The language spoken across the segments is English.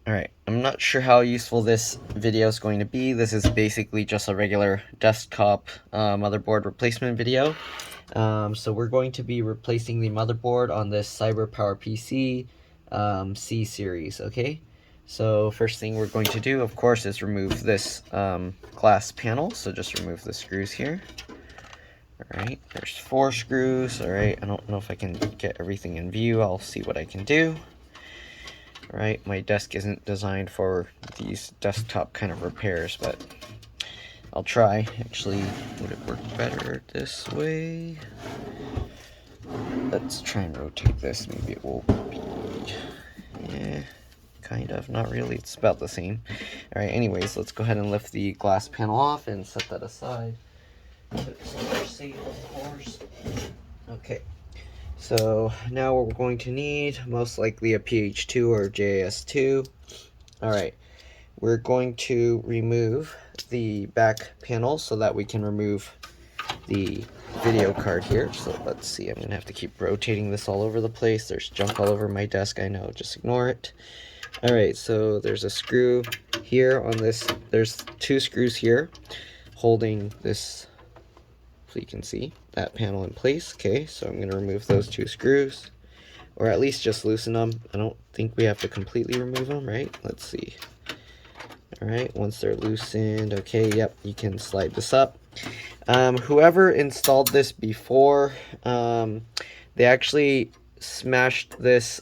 Alright, I'm not sure how useful this video is going to be. This is basically just a regular desktop motherboard replacement video. So we're going to be replacing the motherboard on this CyberPowerPC C series, okay? So first thing we're going to do, of course, is remove this glass panel. So just remove the screws here. Alright, there's 4 screws. Alright, I don't know if I can get everything in view. I'll see what I can do. Right, my desk isn't designed for these desktop kind of repairs, but I'll try. Actually, would it work better this way? Let's try and rotate this. Maybe it will be, yeah, kind of, not really. It's about the same. All right, anyways, let's go ahead and lift the glass panel off and set that aside. Put it somewhere safe, of course. Okay. So now we're going to need most likely a PH2 or JAS2. Alright, we're going to remove the back panel so that we can remove the video card here. So let's see, I'm going to have to keep rotating this all over the place. There's junk all over my desk, I know, just ignore it. Alright, so there's a screw here on this. There's 2 screws here holding this, so you can see that panel in place. Okay, so I'm going to remove those 2 screws, or at least just loosen them. I don't think we have to completely remove them, right? Let's see. Alright, once they're loosened, okay, yep, you can slide this up. Whoever installed this before, they actually smashed this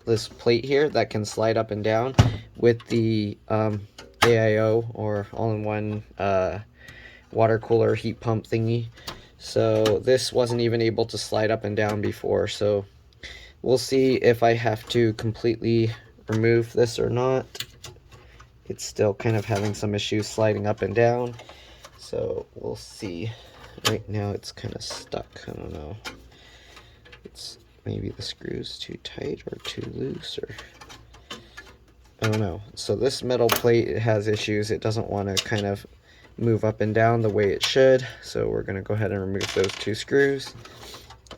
this plate here that can slide up and down with the AIO, or all-in-one water cooler heat pump thingy. So this wasn't even able to slide up and down before, so we'll see if I have to completely remove this or not. It's still kind of having some issues sliding up and down, so we'll see. Right now it's kind of stuck. I don't know, it's maybe the screw's too tight or too loose, or I don't know. So this metal plate has issues. It doesn't want to kind of move up and down the way it should, so we're going to go ahead and remove those 2 screws.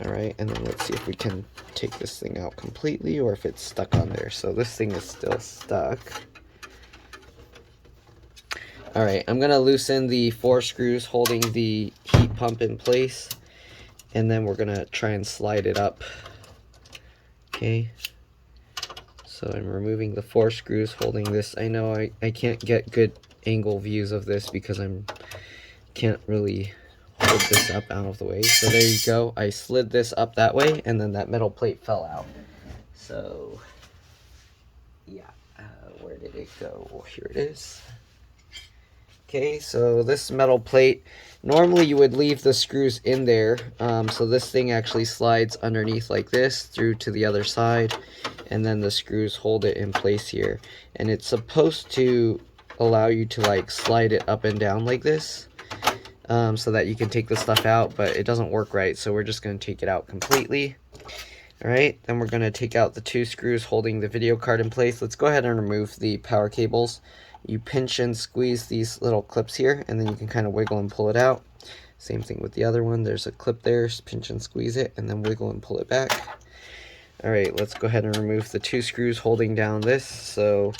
Alright, and then let's see if we can take this thing out completely, or if it's stuck on there. So this thing is still stuck. Alright, I'm going to loosen the 4 screws holding the heat pump in place, and then we're going to try and slide it up. Okay, so I'm removing the 4 screws holding this. I know I can't get good angle views of this because can't really hold this up out of the way. So there you go. I slid this up that way, and then that metal plate fell out. So yeah, where did it go? Here it is. Okay, so this metal plate, normally you would leave the screws in there. So this thing actually slides underneath like this through to the other side, and then the screws hold it in place here. And it's supposed to allow you to like slide it up and down like this, so that you can take the stuff out, but it doesn't work right, so we're just going to take it out completely. Alright, then we're going to take out the 2 screws holding the video card in place. Let's go ahead and remove the power cables. You pinch and squeeze these little clips here, and then you can kind of wiggle and pull it out. Same thing with the other one. There's a clip there, just pinch and squeeze it, and then wiggle and pull it back. Alright, let's go ahead and remove the 2 screws holding down this. So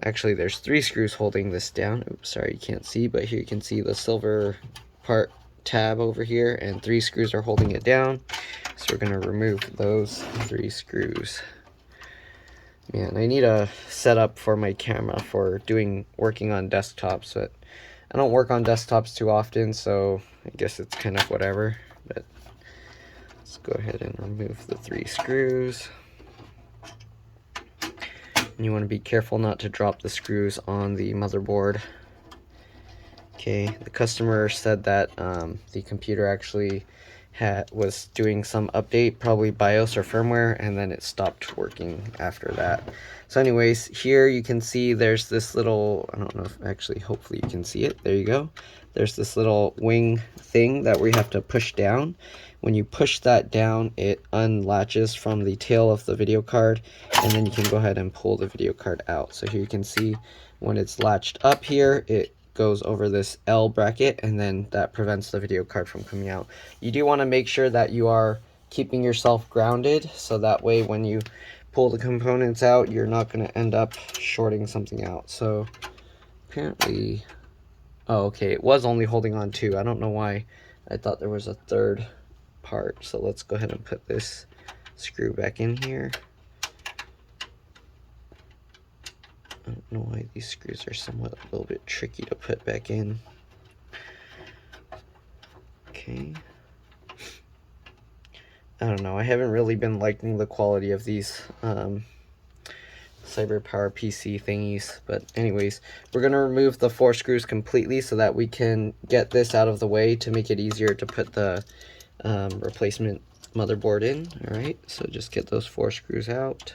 actually there's 3 screws holding this down. Oops, sorry, you can't see, but here you can see the silver part tab over here, and 3 screws are holding it down. So we're going to remove those 3 screws. Man, I need a setup for my camera for working on desktops, but I don't work on desktops too often, so I guess it's kind of whatever. But let's go ahead and remove the 3 screws. And you want to be careful not to drop the screws on the motherboard. Okay, the customer said that the computer actually was doing some update, probably BIOS or firmware, and then it stopped working after that. So anyways, here you can see there's this little, I don't know if actually, hopefully you can see it. There you go. There's this little wing thing that we have to push down. When you push that down, it unlatches from the tail of the video card, and then you can go ahead and pull the video card out. So here you can see when it's latched up here, it goes over this L bracket, and then that prevents the video card from coming out. You do want to make sure that you are keeping yourself grounded, so that way when you pull the components out, you're not going to end up shorting something out. So apparently, oh, okay, it was only holding on 2. I don't know why I thought there was a third part. So let's go ahead and put this screw back in here. I don't know why these screws are somewhat a little bit tricky to put back in. Okay. I don't know, I haven't really been liking the quality of these CyberPowerPC thingies, but anyways, we're going to remove the 4 screws completely so that we can get this out of the way to make it easier to put the replacement motherboard in. Alright, so just get those 4 screws out.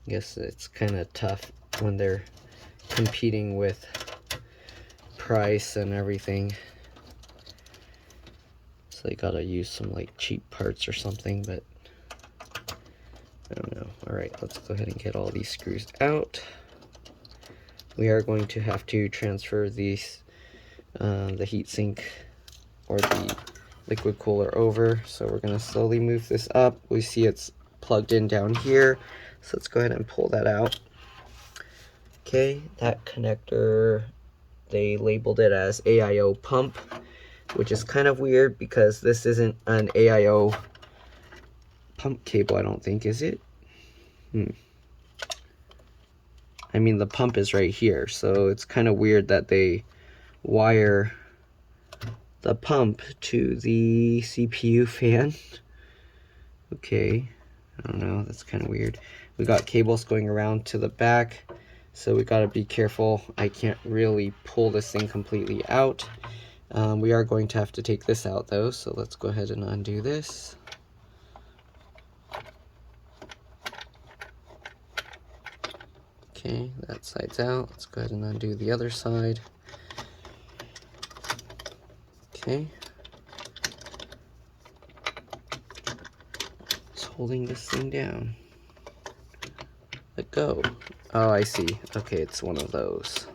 I guess it's kind of tough when they're competing with price and everything, so you gotta use some like cheap parts or something, but I don't know. Alright, let's go ahead and get all these screws out. We are going to have to transfer these the heatsink or the liquid cooler over, so we're going to slowly move this up. We see it's plugged in down here, so let's go ahead and pull that out. Okay, that connector, they labeled it as AIO pump, which is kind of weird because this isn't an AIO pump cable, I don't think, is it? I mean, the pump is right here, so it's kind of weird that they wire the pump to the CPU fan. Okay, I don't know, that's kind of weird. We got cables going around to the back, so we gotta be careful. I can't really pull this thing completely out. We are going to have to take this out though, so let's go ahead and undo this. Okay, that side's out. Let's go ahead and undo the other side. Okay. It's holding this thing down. Let go. Oh, I see. Okay, it's one of those.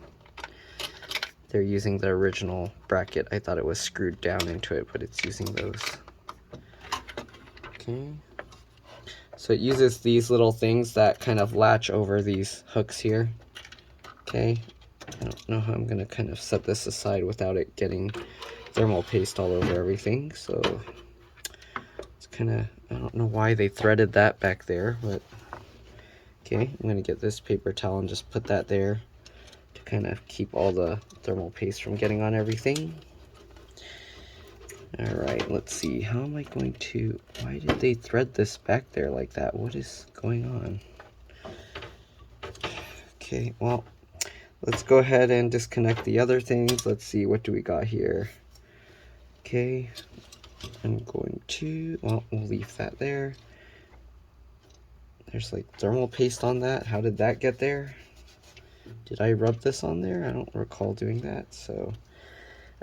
They're using the original bracket. I thought it was screwed down into it, but it's using those. Okay. So it uses these little things that kind of latch over these hooks here. Okay. I don't know how I'm going to kind of set this aside without it getting thermal paste all over everything. So it's kind of, I don't know why they threaded that back there, but okay. I'm going to get this paper towel and just put that there to kind of keep all the thermal paste from getting on everything. Alright, let's see. How am I going to... Why did they thread this back there like that? What is going on? Okay, well, let's go ahead and disconnect the other things. Let's see, what do we got here? Okay, I'm going to... Well, we'll leave that there. There's like thermal paste on that. How did that get there? Did I rub this on there? I don't recall doing that, so...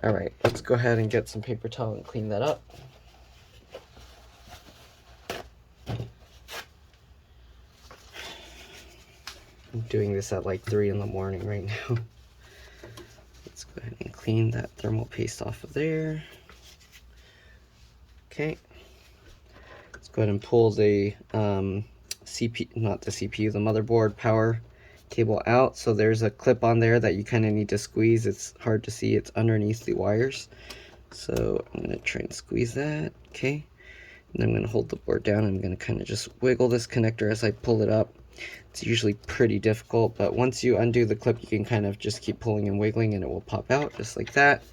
Alright, let's go ahead and get some paper towel and clean that up. I'm doing this at like 3 in the morning right now. Let's go ahead and clean that thermal paste off of there. Okay. Let's go ahead and pull the the motherboard power cable out. So there's a clip on there that you kind of need to squeeze. It's hard to see, it's underneath the wires, so I'm going to try and squeeze that. Okay, and I'm going to hold the board down. I'm going to kind of just wiggle this connector as I pull it up. It's usually pretty difficult, but once you undo the clip, you can kind of just keep pulling and wiggling and it will pop out just like that.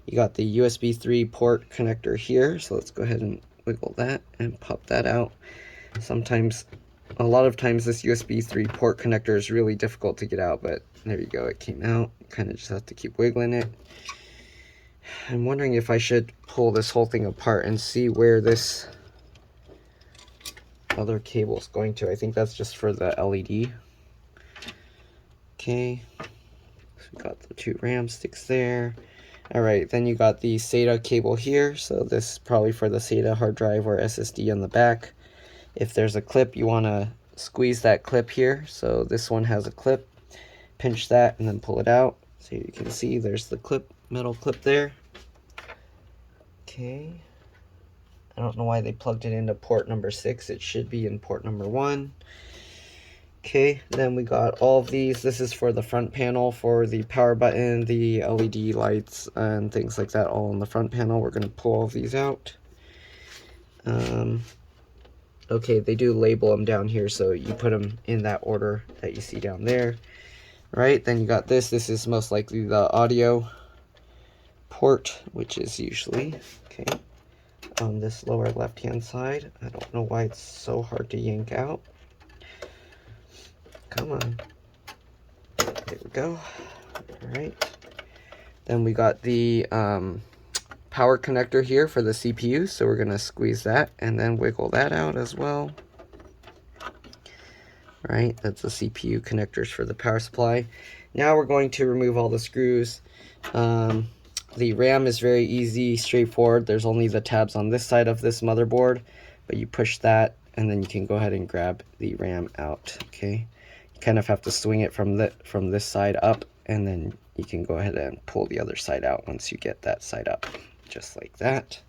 You got the USB 3 port connector here, so let's go ahead and wiggle that and pop that out. A lot of times this USB 3 port connector is really difficult to get out, but there you go, it came out. Kind of just have to keep wiggling it. I'm wondering if I should pull this whole thing apart and see where this other cable is going to. I think that's just for the LED. Okay, so we got the 2 RAM sticks there. Alright, then you got the SATA cable here, so this is probably for the SATA hard drive or SSD on the back. If there's a clip, you want to squeeze that clip here. So this one has a clip. Pinch that and then pull it out. So you can see there's the clip, metal clip there. Okay. I don't know why they plugged it into port number 6. It should be in port number 1. Okay, then we got all of these. This is for the front panel for the power button, the LED lights, and things like that, all on the front panel. We're going to pull all of these out. Okay, they do label them down here, so you put them in that order that you see down there. Right, then you got this. This is most likely the audio port, which is usually, okay, on this lower left-hand side. I don't know why it's so hard to yank out. Come on. There we go. Alright. Then we got the power connector here for the CPU, so we're going to squeeze that and then wiggle that out as well. Right, that's the CPU connectors for the power supply. Now we're going to remove all the screws. The RAM is very easy, straightforward. There's only the tabs on this side of this motherboard, but you push that and then you can go ahead and grab the RAM out. Okay, you kind of have to swing it from this side up, and then you can go ahead and pull the other side out once you get that side up, just like that.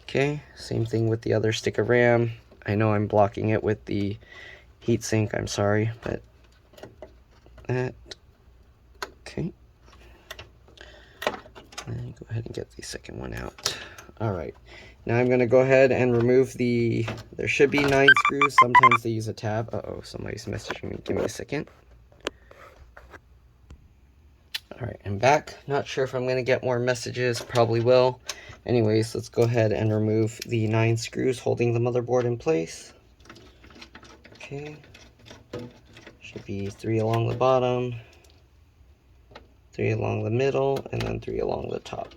Okay, same thing with the other stick of RAM. I know I'm blocking it with the heatsink, I'm sorry, but that. Okay. And go ahead and get the second one out. Alright, now I'm going to go ahead and remove the, there should be 9 screws. Sometimes they use a tab. Uh-oh, somebody's messaging me. Give me a second. Alright, I'm back. Not sure if I'm going to get more messages. Probably will. Anyways, let's go ahead and remove the 9 screws holding the motherboard in place. Okay. Should be 3 along the bottom, 3 along the middle, and then 3 along the top.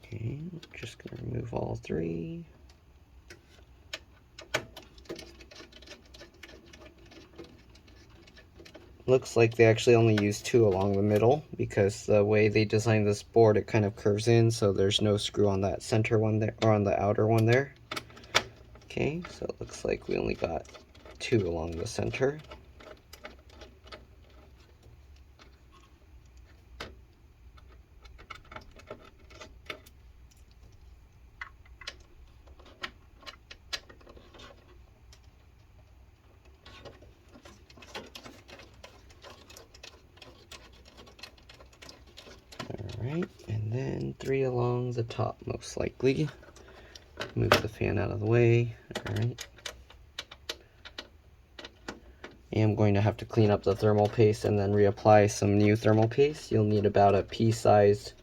Okay, just gonna remove all 3. Looks like they actually only use 2 along the middle, because the way they designed this board, it kind of curves in, so there's no screw on that center one there, or on the outer one there. Okay, so it looks like we only got 2 along the center. Alright, and then 3 along the top, most likely. Move the fan out of the way. Alright. I am going to have to clean up the thermal paste and then reapply some new thermal paste. You'll need about a pea-sized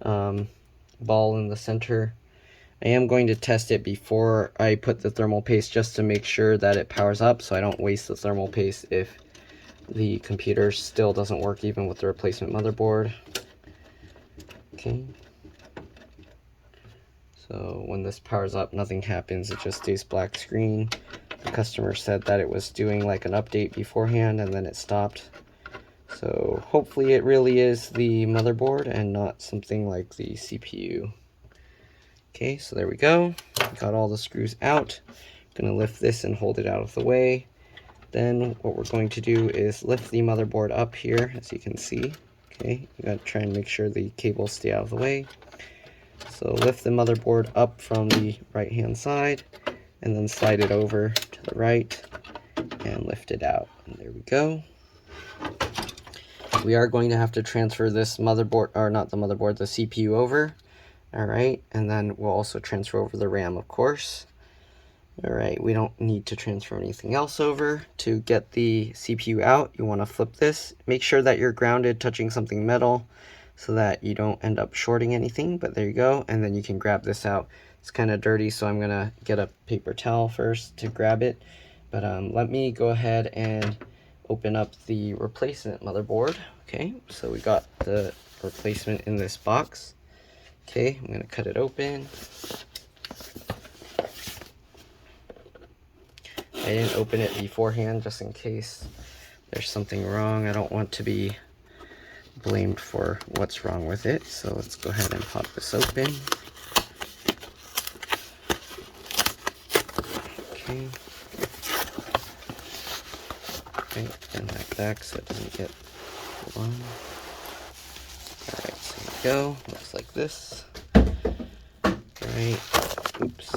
ball in the center. I am going to test it before I put the thermal paste just to make sure that it powers up, so I don't waste the thermal paste if the computer still doesn't work even with the replacement motherboard. Okay. So when this powers up, nothing happens. It just stays black screen. The customer said that it was doing like an update beforehand and then it stopped. So hopefully it really is the motherboard and not something like the CPU. Okay, so there we go. Got all the screws out. Gonna lift this and hold it out of the way. Then what we're going to do is lift the motherboard up here, as you can see. Okay, you gotta try and make sure the cables stay out of the way. So lift the motherboard up from the right hand side and then slide it over to the right and lift it out. And there we go. We are going to have to transfer this motherboard, or not the motherboard, the CPU over. Alright, and then we'll also transfer over the RAM, of course. Alright, we don't need to transfer anything else over. To get the CPU out, you want to flip this. Make sure that you're grounded, touching something metal, so that you don't end up shorting anything, but there you go. And then you can grab this out. It's kind of dirty, so I'm gonna get a paper towel first to grab it. But let me go ahead and open up the replacement motherboard. Okay, so we got the replacement in this box. Okay, I'm gonna cut it open. I didn't open it beforehand just in case there's something wrong. I don't want to be blamed for what's wrong with it. So let's go ahead and pop this open. Okay. Okay, bend that back so it doesn't get pulled on. Alright, so here we go. Looks like this. Alright, oops.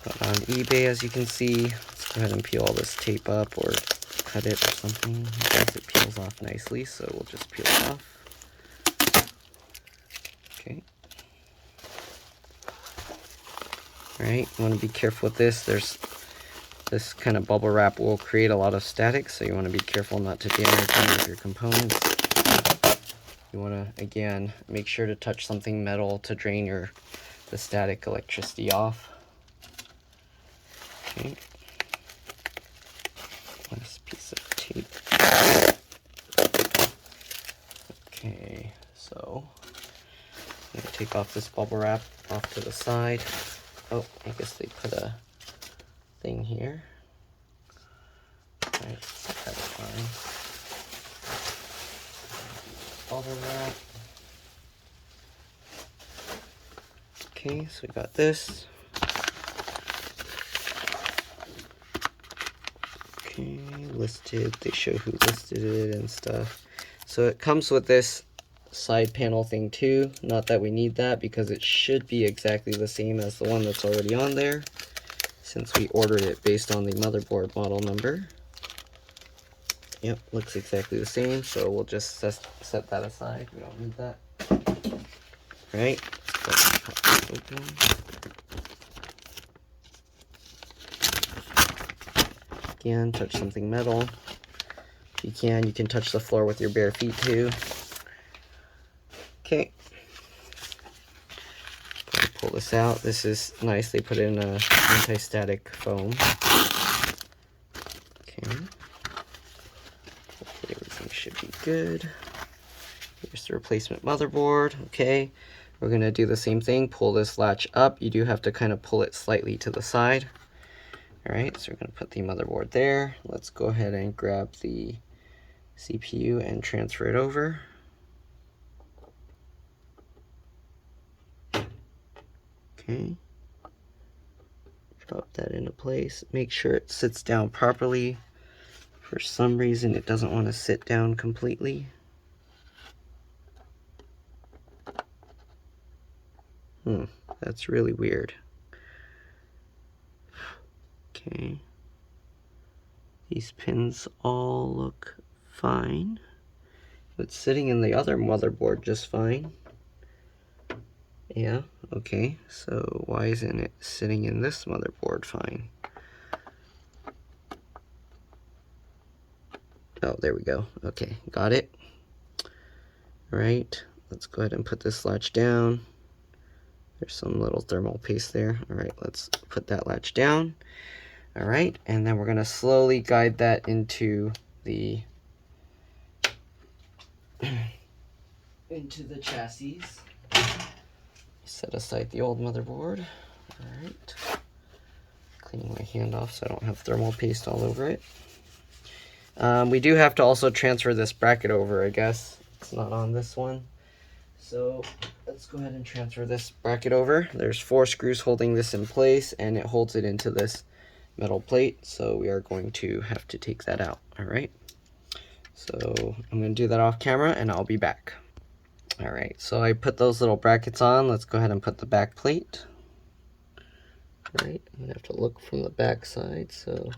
Got on eBay, as you can see. Let's go ahead and peel all this tape up or cut it or something. I guess it peels off nicely, so we'll just peel it off. Okay. Alright, you want to be careful with this. There's this kind of bubble wrap will create a lot of static, so you want to be careful not to damage any of your components. You want to, again, make sure to touch something metal to drain the static electricity off. Okay. Last piece of tape. Okay, so I'm going to take off this bubble wrap off to the side. Oh, I guess they put a thing here. Alright, that's fine. Bubble wrap. Okay, so we got this. Okay, listed. They show who listed it and stuff. So it comes with this side panel thing too. Not that we need that because it should be exactly the same as the one that's already on there, since we ordered it based on the motherboard model number. Yep, looks exactly the same, so we'll just set that aside. We don't need that. Right? Open. Again, touch something metal. If you can touch the floor with your bare feet too. Okay. Pull this out. This is nice. They put in a anti-static foam. Okay. Hopefully everything should be good. Here's the replacement motherboard. Okay. We're going to do the same thing. Pull this latch up. You do have to kind of pull it slightly to the side. Alright, so we're going to put the motherboard there. Let's go ahead and grab the CPU and transfer it over. Okay. Drop that into place. Make sure it sits down properly. For some reason, it doesn't want to sit down completely. That's really weird. Okay. These pins all look fine. It's sitting in the other motherboard just fine. Yeah, okay. So why isn't it sitting in this motherboard fine? Oh, there we go. Okay, got it. Right, let's go ahead and put this latch down. There's some little thermal paste there. All right, let's put that latch down. All right, and then we're gonna slowly guide that into the chassis. Set aside the old motherboard. All right, cleaning my hand off so I don't have thermal paste all over it. We do have to also transfer this bracket over, I guess. It's not on this one. So let's go ahead and transfer this bracket over. There's 4 screws holding this in place, and it holds it into this metal plate. So we are going to have to take that out. All right. So I'm going to do that off camera, and I'll be back. All right. So I put those little brackets on. Let's go ahead and put the back plate. All right. I'm going to have to look from the back side. So.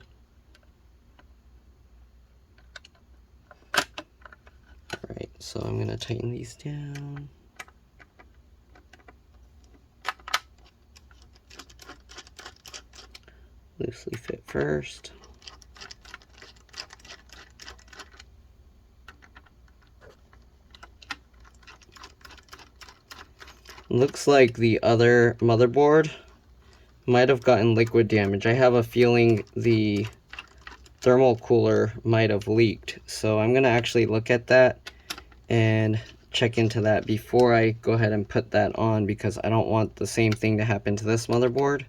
Alright, so I'm going to tighten these down. Loosely fit first. Looks like the other motherboard might have gotten liquid damage. I have a feeling the thermal cooler might have leaked. So I'm going to actually look at that and check into that before I go ahead and put that on, because I don't want the same thing to happen to this motherboard.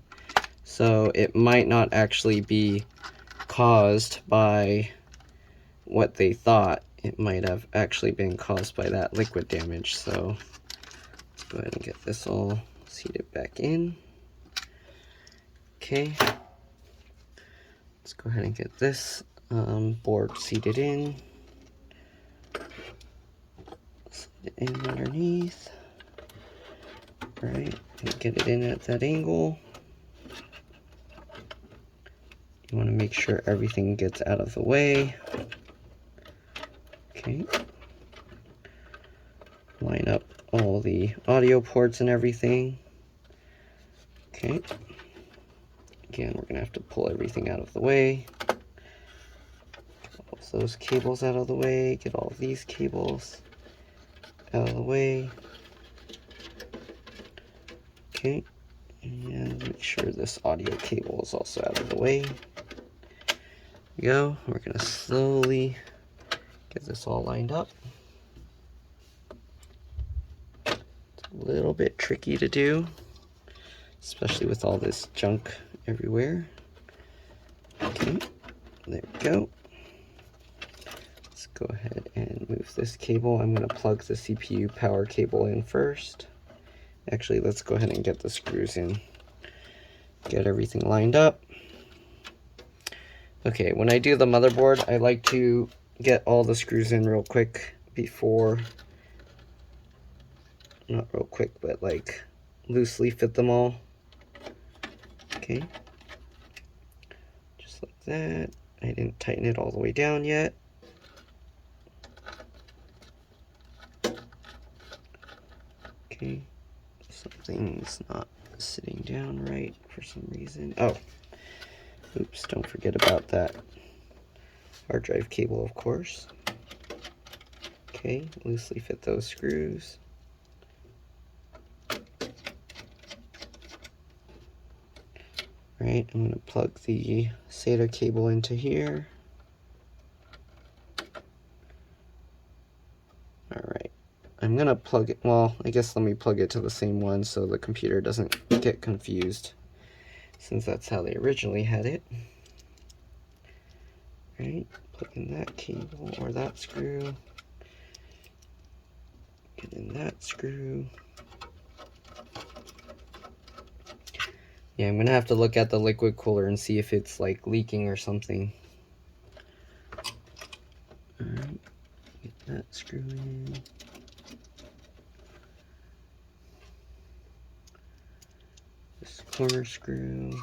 So it might not actually be caused by what they thought. It might have actually been caused by that liquid damage. So let's go ahead and get this all seated back in. Okay. Let's go ahead and get this board seated in. Slide it in underneath. Right, and get it in at that angle. You want to make sure everything gets out of the way. Okay. Line up all the audio ports and everything. Okay. Again, we're going to have to pull everything out of the way. Get all those cables out of the way. Get all of these cables out of the way. Okay. And make sure this audio cable is also out of the way. There we go. We're going to slowly get this all lined up. It's a little bit tricky to do, especially with all this junk everywhere. Okay, there we go. Let's go ahead and move this cable. I'm going to plug the CPU power cable in first. Actually, let's go ahead and get the screws in. Get everything lined up. Okay, when I do the motherboard, I like to get all the screws in real quick before, not real quick, but like loosely fit them all. Okay, just like that. I didn't tighten it all the way down yet. Okay, something's not sitting down right for some reason. Oh, oops, don't forget about that hard drive cable, of course. Okay, loosely fit those screws. Right, I'm going to plug the SATA cable into here. Alright, I'm going to plug it, well, I guess let me plug it to the same one so the computer doesn't get confused, since that's how they originally had it. Right, plug in that cable or that screw. Get in that screw. Yeah, I'm gonna have to look at the liquid cooler and see if it's like leaking or something. Alright, get that screw in. This corner screw.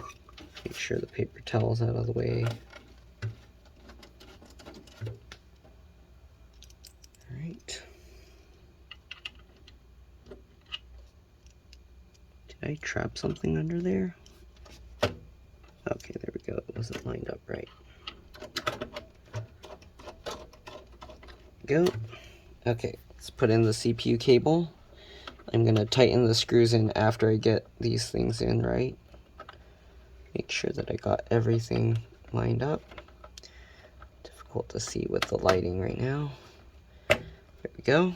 Make sure the paper towel's out of the way. Alright. Did I trap something under there? Okay, there we go. It wasn't lined up right. Go. Okay, let's put in the CPU cable. I'm going to tighten the screws in after I get these things in right. Make sure that I got everything lined up. Difficult to see with the lighting right now. There we go.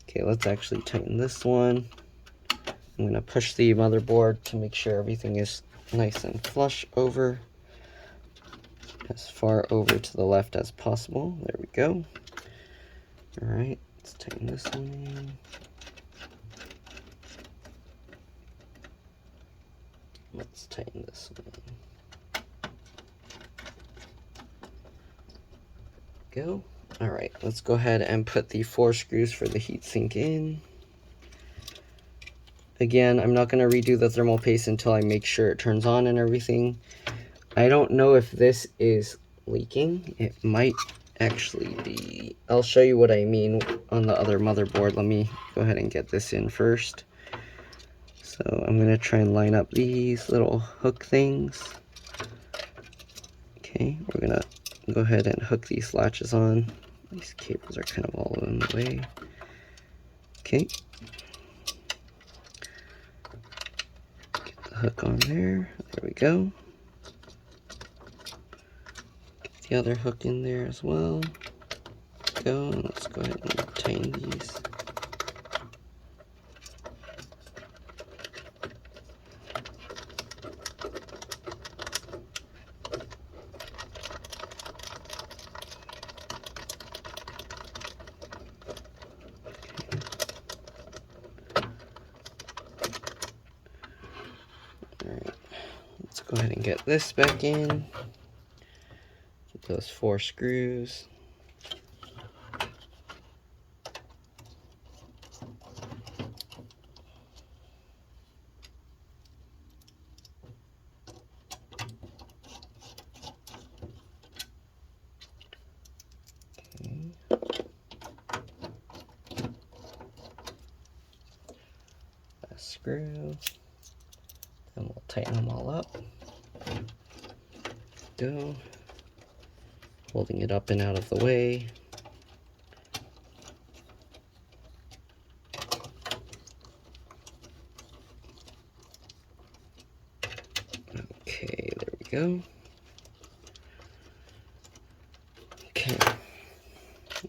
Okay, let's actually tighten this one. I'm going to push the motherboard to make sure everything is nice and flush over. As far over to the left as possible. There we go. Alright, let's tighten this one in. Let's tighten this one in. Go. Alright, let's go ahead and put the 4 screws for the heatsink in. Again, I'm not going to redo the thermal paste until I make sure it turns on and everything. I don't know if this is leaking. It might actually be. I'll show you what I mean on the other motherboard. Let me go ahead and get this in first. So I'm going to try and line up these little hook things. Okay, we're going to go ahead and hook these latches on. These cables are kind of all in the way. Okay. Get the hook on there. There we go. Get the other hook in there as well. Go, and let's go ahead and tighten these. Alright, let's go ahead and get this back in. those 4 screws. Screw, and we'll tighten them all up. Go. Holding it up and out of the way. Okay, there we go. Okay,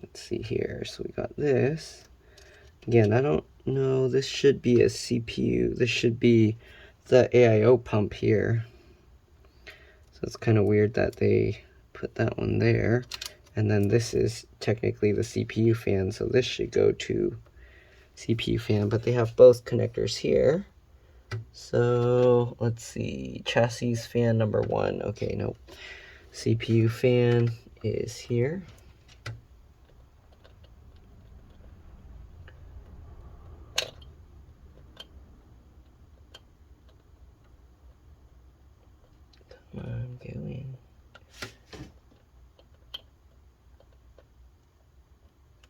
let's see here. So we got this. Again, I don't know, this should be a CPU. This should be the AIO pump here. So it's kind of weird that they put that one there. And then this is technically the CPU fan, so this should go to CPU fan, but they have both connectors here. So let's see, chassis fan number 1. Okay, nope. CPU fan is here. Come on, go in.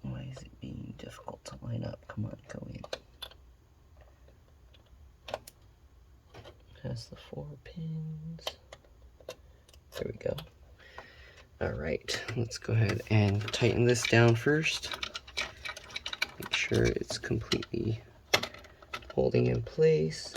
Why is it being difficult to line up? Come on, go in. Has the 4 pins. There we go. Alright, let's go ahead and tighten this down first. Make sure it's completely holding in place.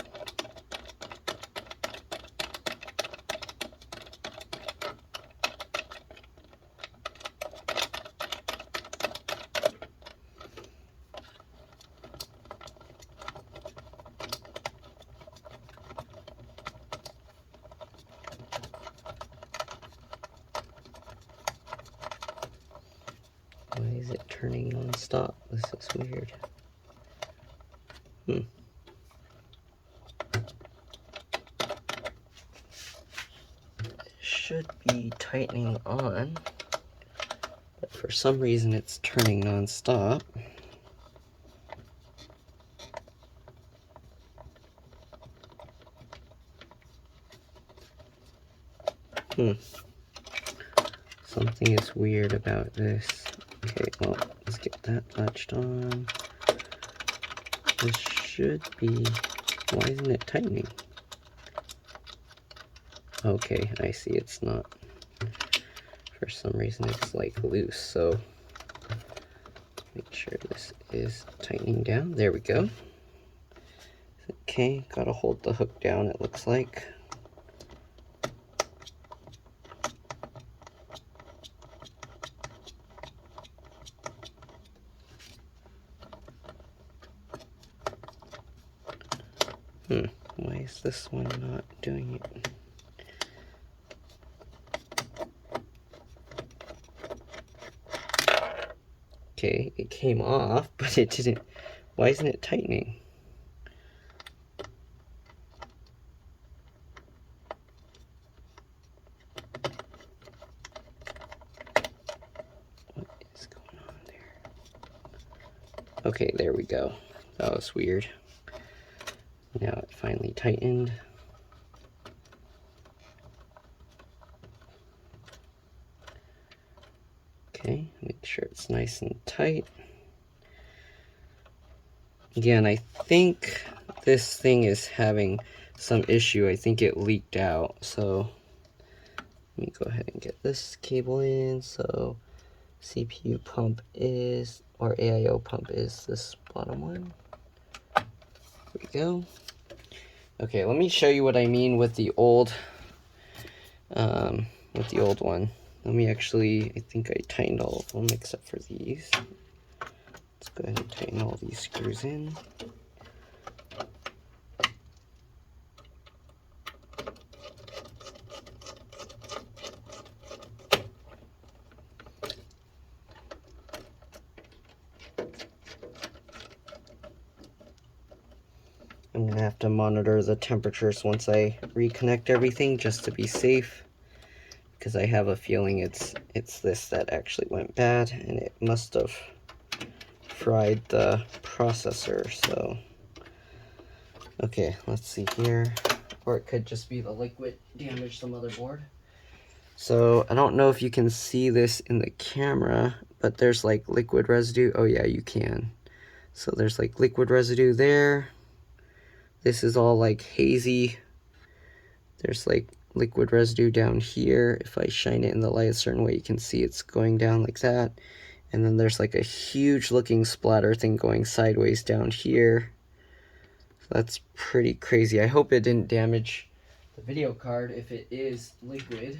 Why is it turning non-stop? This is weird. It should be tightening on, but for some reason it's turning non-stop. Something is weird about this. Okay, well, let's get that latched on. This should be... Why isn't it tightening? Okay, I see, it's not. For some reason it's like loose, so make sure this is tightening down. There we go. Okay, gotta hold the hook down, it looks like. Why is this one not doing it? Okay, it came off, but it didn't. Why isn't it tightening? What is going on there? Okay, there we go. That was weird. Now it finally tightened. Okay, make sure it's nice and tight. Again, I think this thing is having some issue. I think it leaked out. So let me go ahead and get this cable in. So CPU pump is, or AIO pump is this bottom one. There we go. Okay, let me show you what I mean with the old one. Let me actually, I think I tightened all of them except for these. Let's go ahead and tighten all these screws in. I'm gonna have to monitor the temperatures once I reconnect everything just to be safe, because I have a feeling it's this that actually went bad, and it must have fried the processor. So okay, let's see here, or it could just be the liquid damaged the motherboard. So I don't know if you can see this in the camera, but there's like liquid residue. Oh yeah, you can. So there's like liquid residue there. This is all like hazy. There's like liquid residue down here. If I shine it in the light a certain way, you can see it's going down like that. And then there's like a huge looking splatter thing going sideways down here. So that's pretty crazy. I hope it didn't damage the video card if it is liquid.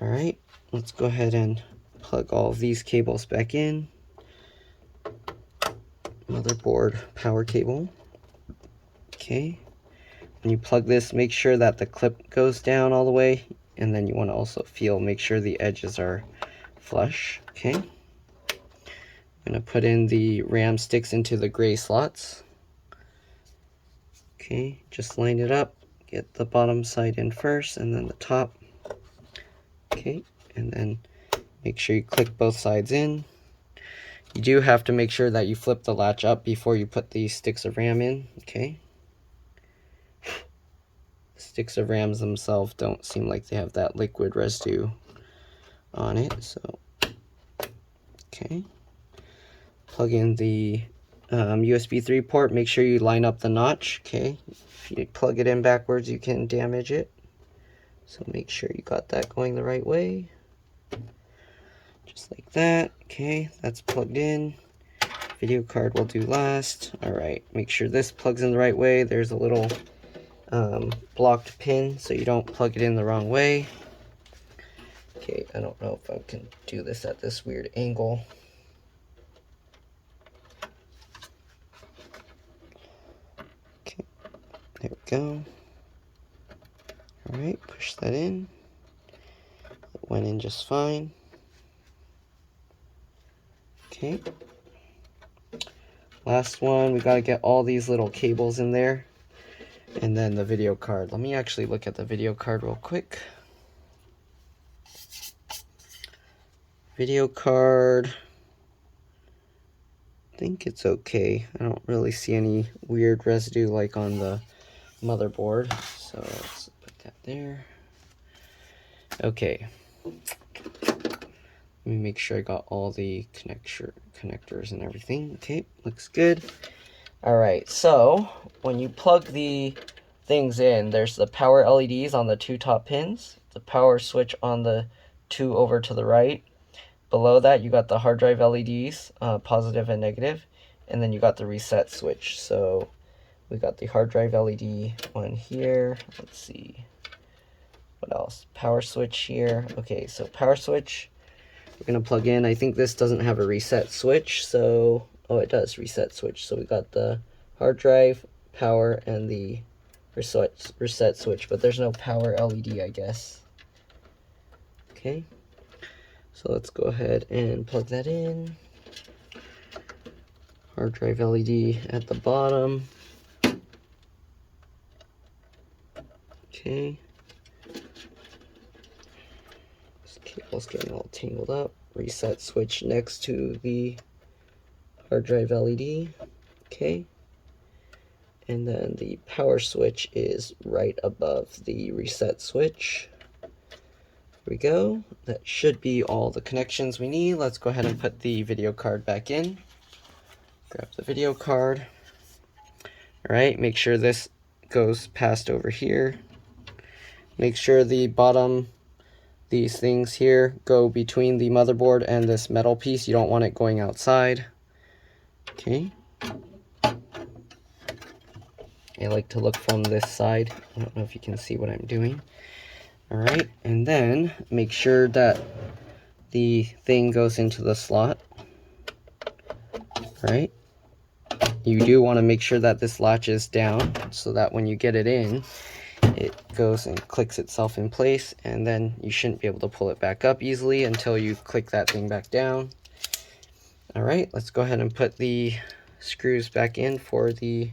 All right, let's go ahead and plug all of these cables back in. Motherboard power cable. Okay. When you plug this, make sure that the clip goes down all the way, and then you want to also make sure the edges are flush. Okay. I'm going to put in the RAM sticks into the gray slots. Okay, just line it up. Get the bottom side in first, and then the top. Okay, and then make sure you click both sides in. You do have to make sure that you flip the latch up before you put the sticks of RAM in. Okay. Sticks of RAMs themselves don't seem like they have that liquid residue on it, so okay. Plug in the USB 3 port. Make sure you line up the notch. Okay, if you plug it in backwards, you can damage it, so make sure you got that going the right way, just like that. Okay, that's plugged in. Video card will do last. All right, make sure this plugs in the right way. There's a little blocked pin so you don't plug it in the wrong way. Okay, I don't know if I can do this at this weird angle. Okay, there we go. All right, push that in. It went in just fine. Okay. Last one, we gotta get all these little cables in there. And then the video card. Let me actually look at the video card real quick. Video card, I think it's okay. I don't really see any weird residue like on the motherboard. So let's put that there. Okay. Let me make sure I got all the connectors and everything. Okay, looks good. All right, so when you plug the things in, there's the power LEDs on the two top pins, the power switch on the two over to the right. Below that, you got the hard drive LEDs, positive and negative, and then you got the reset switch. So we got the hard drive LED one here. Let's see, what else? Power switch here. Okay, so power switch, we're gonna plug in. I think this doesn't have a reset switch, so oh, it does, reset switch. So we got the hard drive, power, and the reset switch, but there's no power LED, I guess. Okay, so let's go ahead and plug that in. Hard drive LED at the bottom. Okay. This cable's getting all tangled up. Reset switch next to the hard drive LED. Okay. And then the power switch is right above the reset switch. There we go. That should be all the connections we need. Let's go ahead and put the video card back in. Grab the video card. All right, make sure this goes past over here. Make sure the bottom, these things here, go between the motherboard and this metal piece. You don't want it going outside. Okay. I like to look from this side. I don't know if you can see what I'm doing. All right, and then make sure that the thing goes into the slot. Right? You do want to make sure that this latches down so that when you get it in, it goes and clicks itself in place, and then you shouldn't be able to pull it back up easily until you click that thing back down. All right, let's go ahead and put the screws back in for the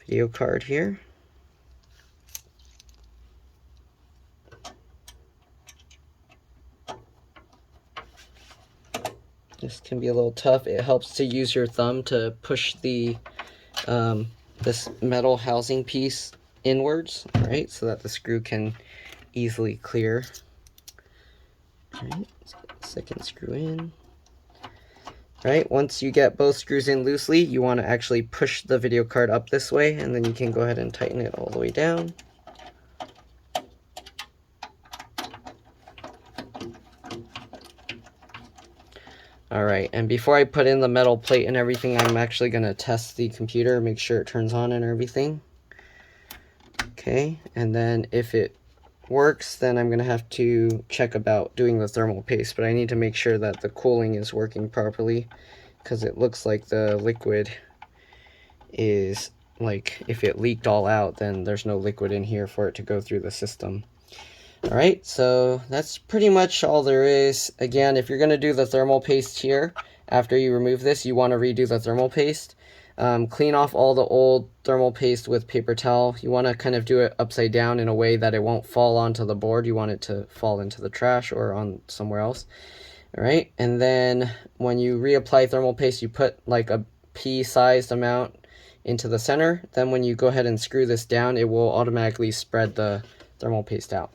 video card here. This can be a little tough. It helps to use your thumb to push the this metal housing piece inwards, right, so that the screw can easily clear. All right, let's get the second screw in. All right, once you get both screws in loosely, you want to actually push the video card up this way, and then you can go ahead and tighten it all the way down. Alright, and before I put in the metal plate and everything, I'm actually going to test the computer, make sure it turns on and everything. Okay, and then if it works, then I'm going to have to check about doing the thermal paste, but I need to make sure that the cooling is working properly, because it looks like the liquid is, like, if it leaked all out, then there's no liquid in here for it to go through the system. Alright, so that's pretty much all there is. Again, if you're going to do the thermal paste here, after you remove this, you want to redo the thermal paste. Clean off all the old thermal paste with paper towel. You want to kind of do it upside down in a way that it won't fall onto the board. You want it to fall into the trash or on somewhere else. Alright, and then when you reapply thermal paste, you put like a pea-sized amount into the center. Then when you go ahead and screw this down, it will automatically spread the thermal paste out.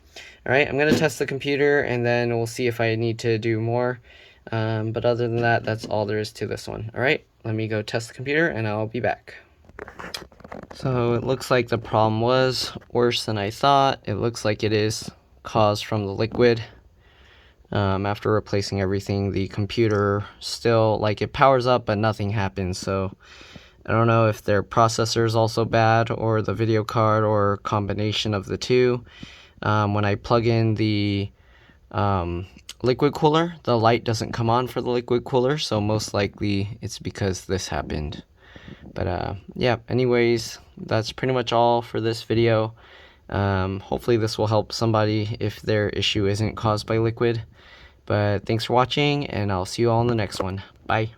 Alright, I'm going to test the computer and then we'll see if I need to do more. But other than that, that's all there is to this one. Alright, let me go test the computer and I'll be back. So it looks like the problem was worse than I thought. It looks like it is caused from the liquid. After replacing everything, the computer still, like, it powers up but nothing happens. So I don't know if their processor is also bad or the video card or combination of the two. When I plug in the liquid cooler, the light doesn't come on for the liquid cooler, so most likely it's because this happened. But yeah, anyways, that's pretty much all for this video. Hopefully this will help somebody if their issue isn't caused by liquid. But thanks for watching, and I'll see you all in the next one. Bye.